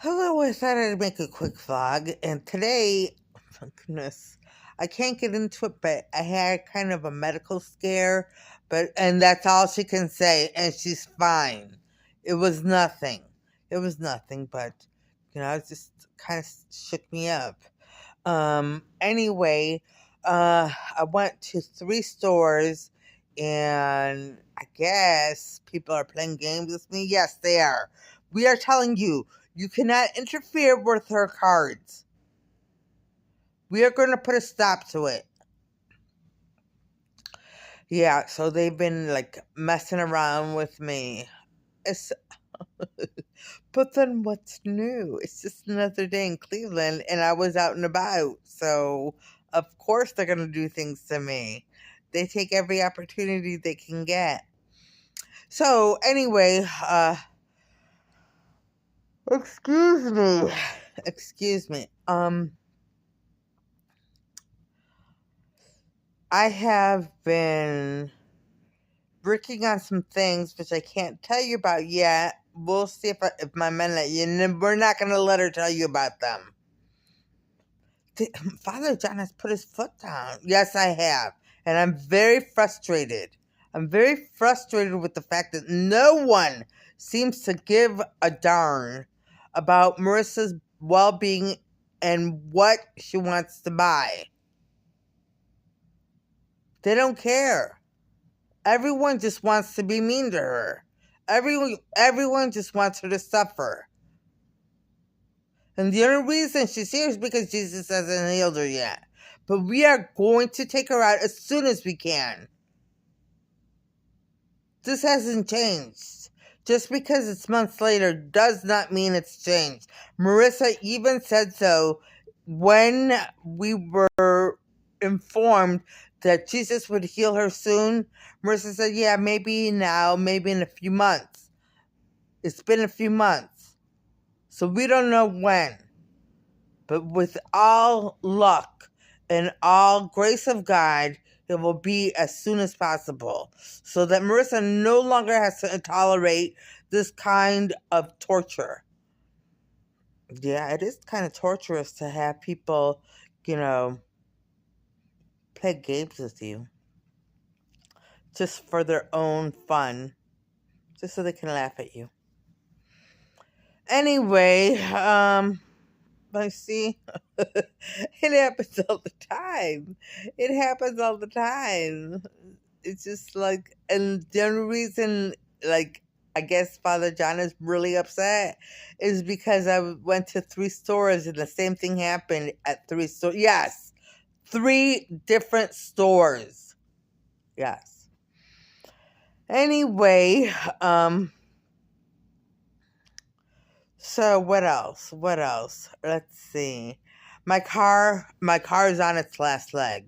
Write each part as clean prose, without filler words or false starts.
Hello, I thought I'd make a quick vlog, and today, oh goodness, I can't get into it, but I had kind of a medical scare, and that's all she can say, and she's fine. It was nothing. It was nothing, but, it just kind of shook me up. Anyway, I went to 3 stores, and I guess people are playing games with me. Yes, they are. We are telling you, you cannot interfere with her cards. We are going to put a stop to it. Yeah, so they've been like messing around with me. It's, but then what's new? It's just another day in Cleveland, and I was out and about. So, of course, they're going to do things to me. They take every opportunity they can get. So, anyway, excuse me. Excuse me. I have been working on some things which I can't tell you about yet. We'll see if my men let you. And we're not going to let her tell you about them. Father John has put his foot down. Yes, I have. And I'm very frustrated. I'm very frustrated with the fact that no one seems to give a darn about Marissa's well-being and what she wants to buy. They don't care. Everyone just wants to be mean to her. Everyone just wants her to suffer. And the only reason she's here is because Jesus hasn't healed her yet. But we are going to take her out as soon as we can. This hasn't changed. Just because it's months later does not mean it's changed. Marissa even said so when we were informed that Jesus would heal her soon. Marissa said, yeah, maybe now, maybe in a few months. It's been a few months. So we don't know when. But with all luck and all grace of God, it will be as soon as possible. So that Marissa no longer has to tolerate this kind of torture. Yeah, it is kind of torturous to have people, play games with you. Just for their own fun. Just so they can laugh at you. Anyway, I see. It happens all the time. It happens all the time. It's just like, and the only reason, like, I guess Father John is really upset is because I went to 3 stores and the same thing happened at 3 stores. Yes, 3 different stores. Yes. Anyway, so what else? What else? Let's see. My car is on its last leg.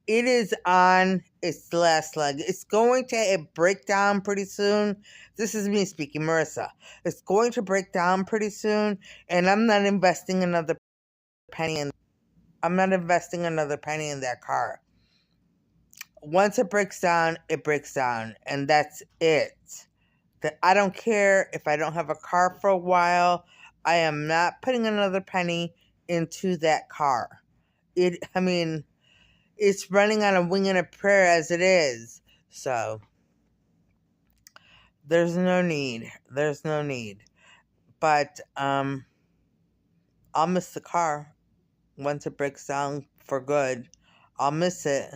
It is on its last leg. It's going to break down pretty soon. This is me speaking, Marissa. It's going to break down pretty soon, and I'm not investing another penny in. I'm not investing another penny in that car. Once it breaks down, and that's it. That I don't care if I don't have a car for a while. I am not putting another penny into that car. It's running on a wing and a prayer as it is. So there's no need. There's no need. But I'll miss the car once it breaks down for good. I'll miss it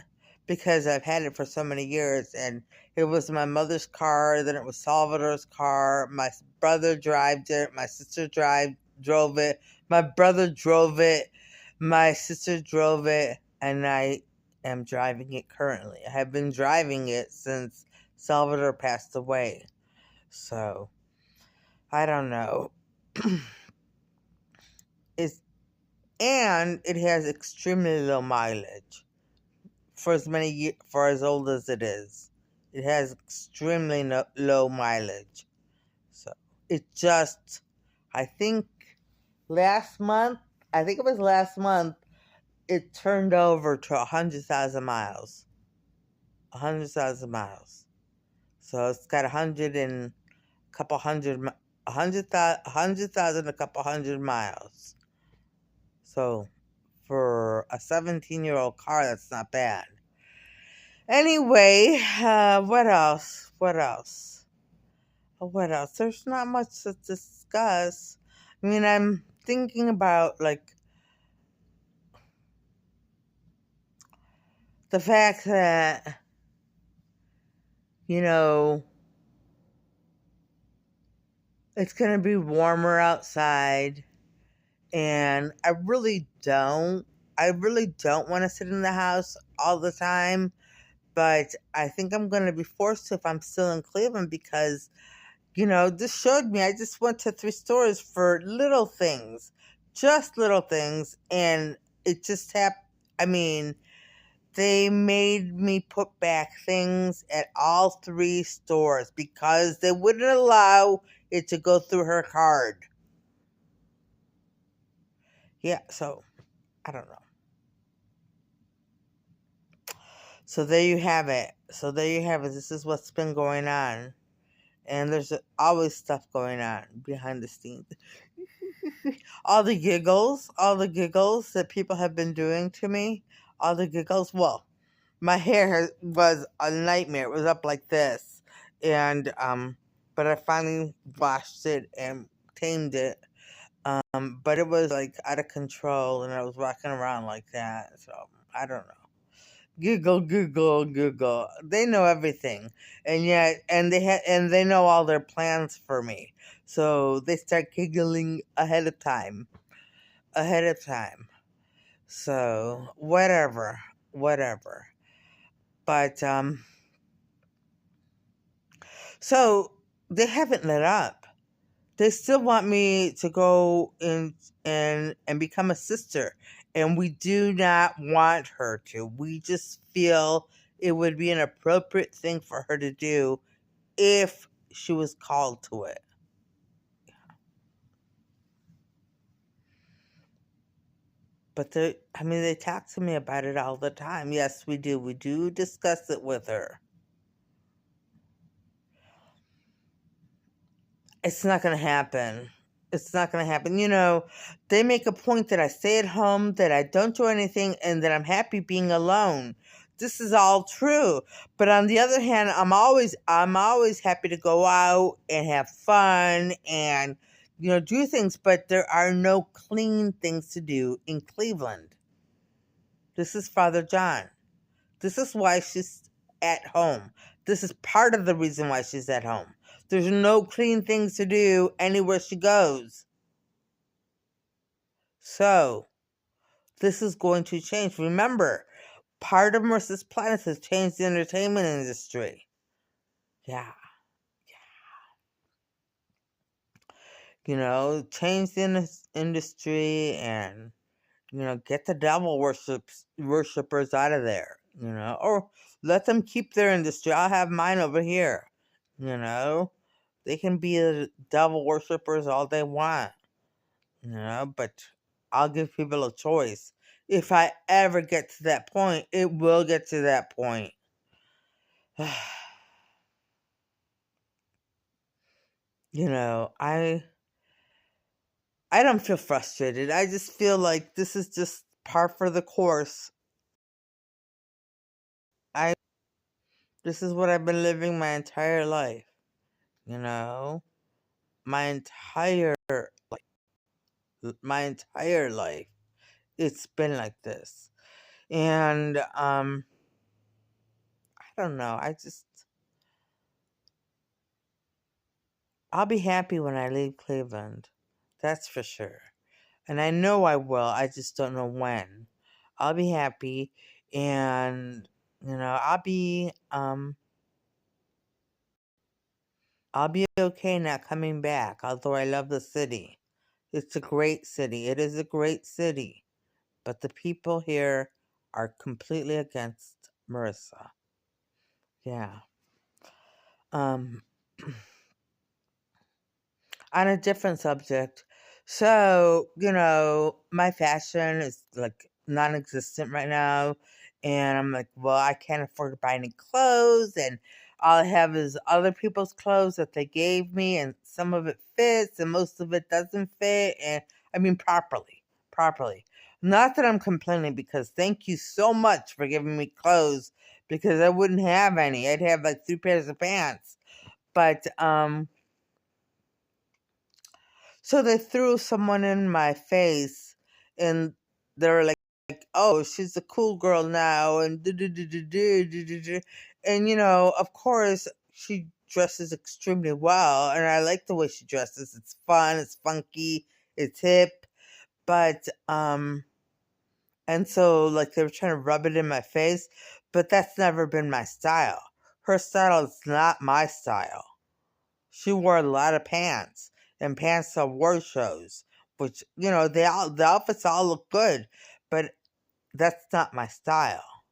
because I've had it for so many years, and it was my mother's car, then it was Salvador's car. My brother drove it, my sister drove it, my brother drove it, my sister drove it, and I am driving it currently. I have been driving it since Salvador passed away. So, I don't know. It's and it has extremely low mileage for as old as it is. It has extremely low mileage. So it just, I think last month, it was last month, it turned over to 100,000 miles. 100,000 miles. So it's got 100 and a couple hundred 100,000, a couple 100 miles. So for a 17-year-old car, that's not bad. Anyway, what else? What else? What else? There's not much to discuss. I mean, I'm thinking about like the fact that, you know, it's going to be warmer outside, and I really don't want to sit in the house all the time, but I think I'm going to be forced to if I'm still in Cleveland because, this showed me I just went to 3 stores for little things, just little things, and it just happened. I mean, they made me put back things at all 3 stores because they wouldn't allow it to go through her card. Yeah, so I don't know. So there you have it. This is what's been going on. And there's always stuff going on behind the scenes. All the giggles that people have been doing to me, all the giggles. Well, my hair was a nightmare. It was up like this, and but I finally washed it and tamed it. But it was like out of control, and I was walking around like that. So I don't know. Giggle, giggle, giggle. They know everything, and they know all their plans for me. So they start giggling ahead of time. Ahead of time. So whatever. But so they haven't let up. They still want me to go in and become a sister, and we do not want her to. We just feel it would be an appropriate thing for her to do if she was called to it. But they talk to me about it all the time. Yes, we do. We do discuss it with her. It's not going to happen. It's not going to happen. They make a point that I stay at home, that I don't do anything, and that I'm happy being alone. This is all true. But on the other hand, I'm always happy to go out and have fun and do things, but there are no clean things to do in Cleveland. This is Father John. This is why she's at home. This is part of the reason why she's at home. There's no clean things to do anywhere she goes. So, this is going to change. Remember, part of Marissa's plan has changed the entertainment industry. Yeah. Change the industry and, get the devil worshippers out of there, or let them keep their industry. I'll have mine over here, They can be the devil worshippers all they want, but I'll give people a choice. If I ever get to that point, it will get to that point. I don't feel frustrated. I just feel like this is just par for the course. I This is what I've been living my entire life. You know, my entire life, it's been like this. And I don't know. I'll be happy when I leave Cleveland. That's for sure. And I know I will. I just don't know when. I'll be happy, and I'll be okay not coming back. Although I love the city. It's a great city. It is a great city. But the people here are completely against Marissa. Yeah. Um, on a different subject. So, my fashion is like non existent right now. And I'm like, well, I can't afford to buy any clothes. And All I have is other people's clothes that they gave me, and some of it fits, and most of it doesn't fit. And I mean, properly. Not that I'm complaining, because thank you so much for giving me clothes, because I wouldn't have any. I'd have like 3 pairs of pants. But so they threw someone in my face, and they were like, "Oh, she's a cool girl now," and do. And of course, she dresses extremely well, and I like the way she dresses. It's fun, it's funky, it's hip, but and so like they were trying to rub it in my face, but that's never been my style. Her style is not my style. She wore a lot of pants and pants to award shows, which the outfits all look good, but that's not my style.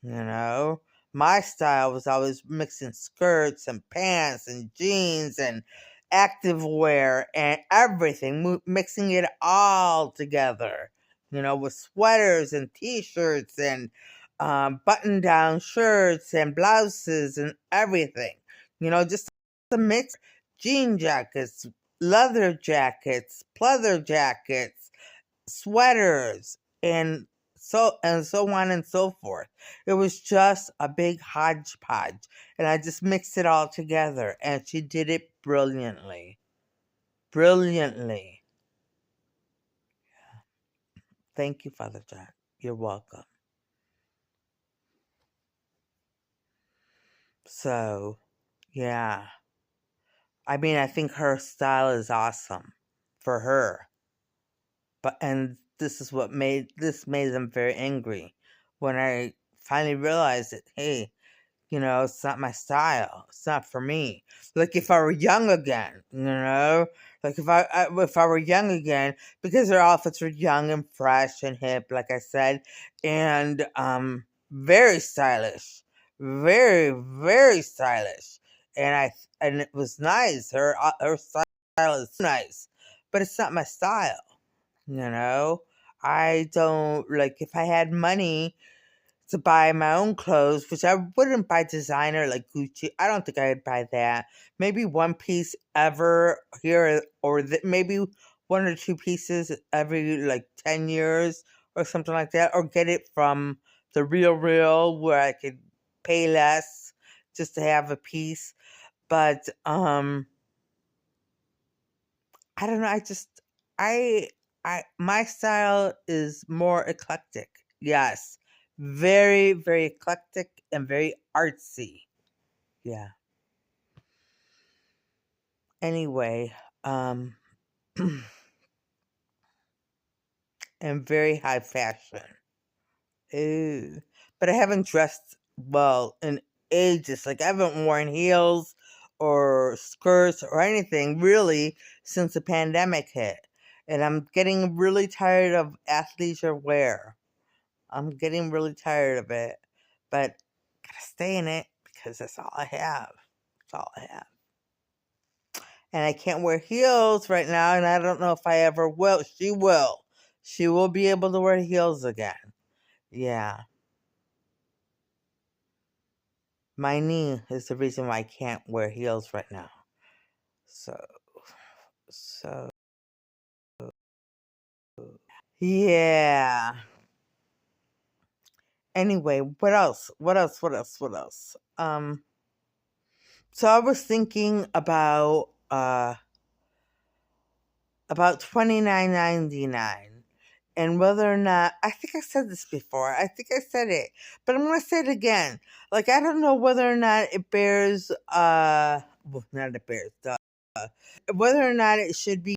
You know, my style was always mixing skirts and pants and jeans and active wear and everything, mixing it all together. With sweaters and t-shirts and button-down shirts and blouses and everything. Just a mix. Jean jackets, leather jackets, pleather jackets, sweaters, and so on and so forth. It was just a big hodgepodge, and I just mixed it all together, and she did it brilliantly. Brilliantly. Thank you, Father John. You're welcome. So, yeah. I mean, I think her style is awesome for her. And this is what made them very angry when I finally realized that, hey, it's not my style. It's not for me. Like if I were young again, like if I were young again, because their outfits were young and fresh and hip, like I said, and very stylish, very very stylish, and it was nice. Her style is nice, but it's not my style. I don't like if I had money to buy my own clothes, which I wouldn't buy designer like Gucci. I don't think I'd buy that. Maybe one piece ever here, or maybe one or two pieces every like 10 years or something like that, or get it from the Real where I could pay less just to have a piece. But I don't know. My style is more eclectic. Yes. Very, very eclectic and very artsy. Yeah. Anyway, um, and very high fashion. Ew. But I haven't dressed well in ages. Like, I haven't worn heels or skirts or anything really since the pandemic hit. And I'm getting really tired of athleisure wear. I'm getting really tired of it. But gotta stay in it because that's all I have. That's all I have. And I can't wear heels right now, and I don't know if I ever will. She will. She will be able to wear heels again. Yeah. My knee is the reason why I can't wear heels right now. So, yeah. Anyway, what else? So I was thinking about $29.99, and whether or not, I think I said this before. I think I said it, but I'm gonna say it again. Like, I don't know whether or not it bears well, not it bears whether or not it should be